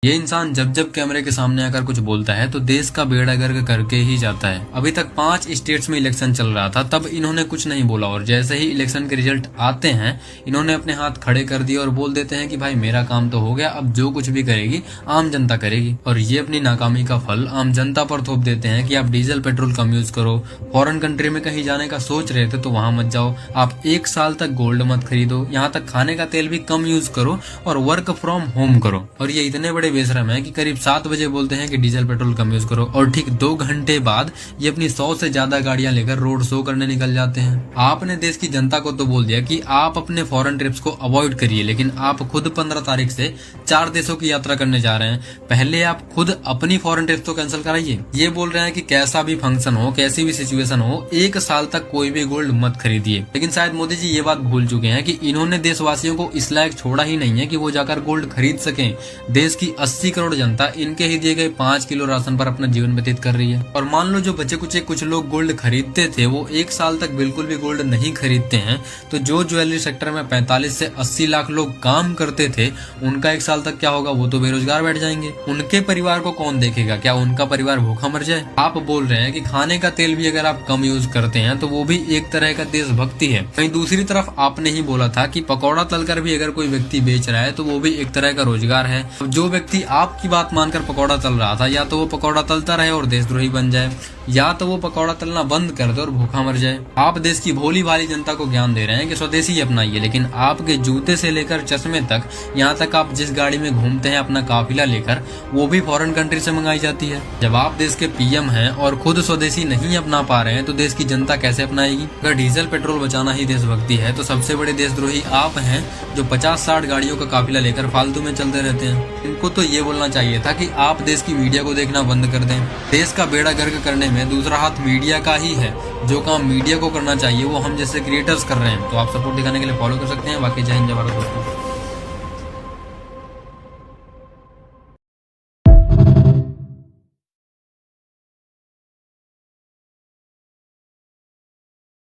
ये इंसान जब जब कैमरे के सामने आकर कुछ बोलता है तो देश का बेड़ा गर्क करके ही जाता है। अभी तक 5 स्टेट्स में इलेक्शन चल रहा था, तब इन्होंने कुछ नहीं बोला और जैसे ही इलेक्शन के रिजल्ट आते हैं इन्होंने अपने हाथ खड़े कर दिए और बोल देते हैं कि भाई मेरा काम तो हो गया, अब जो कुछ भी करेगी आम जनता करेगी। और ये अपनी नाकामी का फल आम जनता पर थोप देते हैं कि आप डीजल पेट्रोल कम यूज करो, फॉरेन कंट्री में कहीं जाने का सोच रहे थे तो वहां मत जाओ, आप 1 साल तक गोल्ड मत खरीदो, यहाँ तक खाने का तेल भी कम यूज करो और वर्क फ्रॉम होम करो। और ये इतने बड़े बेशरम है कि करीब 7 बजे बोलते हैं कि डीजल पेट्रोल कम यूज करो और ठीक 2 घंटे बाद ये अपनी 100 से ज्यादा गाड़ियां लेकर रोड शो करने निकल जाते हैं। आपने देश की जनता को तो बोल दिया कि आप अपने फॉरेन ट्रिप्स को अवॉइड करिए, लेकिन आप खुद 15 तारीख से 4 देशों की यात्रा करने जा रहे हैं। पहले आप खुद अपनी फॉरेन ट्रिप्स तो कैंसिल कराइए। ये बोल रहे हैं कि कैसा भी फंक्शन हो, कैसी भी सिचुएशन हो, 1 साल तक कोई भी गोल्ड मत खरीदिए। लेकिन शायद मोदी जी ये बात भूल चुके हैं कि इन्होंने देशवासियों को इस लायक छोड़ा ही नहीं है कि वो जाकर गोल्ड खरीद सकें। देश की 80 करोड़ जनता इनके ही दिए गए 5 किलो राशन पर अपना जीवन व्यतीत कर रही है। और मान लो जो बचे कुचे कुछ लोग गोल्ड खरीदते थे वो 1 साल तक बिल्कुल भी गोल्ड नहीं खरीदते हैं, तो जो ज्वेलरी सेक्टर में 45 से 80 लाख लोग काम करते थे उनका 1 साल तक क्या होगा? वो तो बेरोजगार बैठ जाएंगे। उनके परिवार को कौन देखेगा? क्या उनका परिवार भूखा मर जाए? आप बोल रहे हैं कि खाने का तेल भी अगर आप कम यूज करते हैं तो वो भी एक तरह का देशभक्ति है। वहीं दूसरी तरफ आपने ही बोला था कि पकौड़ा तलकर भी अगर कोई व्यक्ति बेच रहा है तो वो भी एक तरह का रोजगार है। जो व्यक्ति आपकी बात मानकर पकौड़ा तल रहा था, या तो वो पकौड़ा तलता रहे और देशद्रोही बन जाए, या तो वो पकौड़ा तलना बंद कर दे और भूखा मर जाए। आप देश की भोली भाली जनता को ज्ञान दे रहे हैं कि स्वदेशी अपनाइए, लेकिन आपके जूते से लेकर चश्मे तक, यहाँ तक आप जिस गाड़ी में घूमते हैं अपना काफिला लेकर, वो भी फॉरेन कंट्री से मंगाई जाती है। जब आप देश के पीएम हैं और खुद स्वदेशी नहीं अपना पा रहे हैं तो देश की जनता कैसे अपनाएगी? अगर डीजल पेट्रोल बचाना ही देशभक्ति है तो सबसे बड़े देशद्रोही आप हैं जो 50-60 गाड़ियों का काफिला लेकर फालतू में चलते रहते हैं। इनको तो ये बोलना चाहिए था कि आप देश की मीडिया को देखना बंद कर दें। देश का बेड़ा गर्क करने में दूसरा हाथ मीडिया का ही है। जो काम मीडिया को करना चाहिए वो हम जैसे क्रिएटर्स कर रहे हैं। तो आप सपोर्ट दिखाने के लिए फॉलो कर सकते हैं। बाकी जय हिंद जय भारत दोस्तों।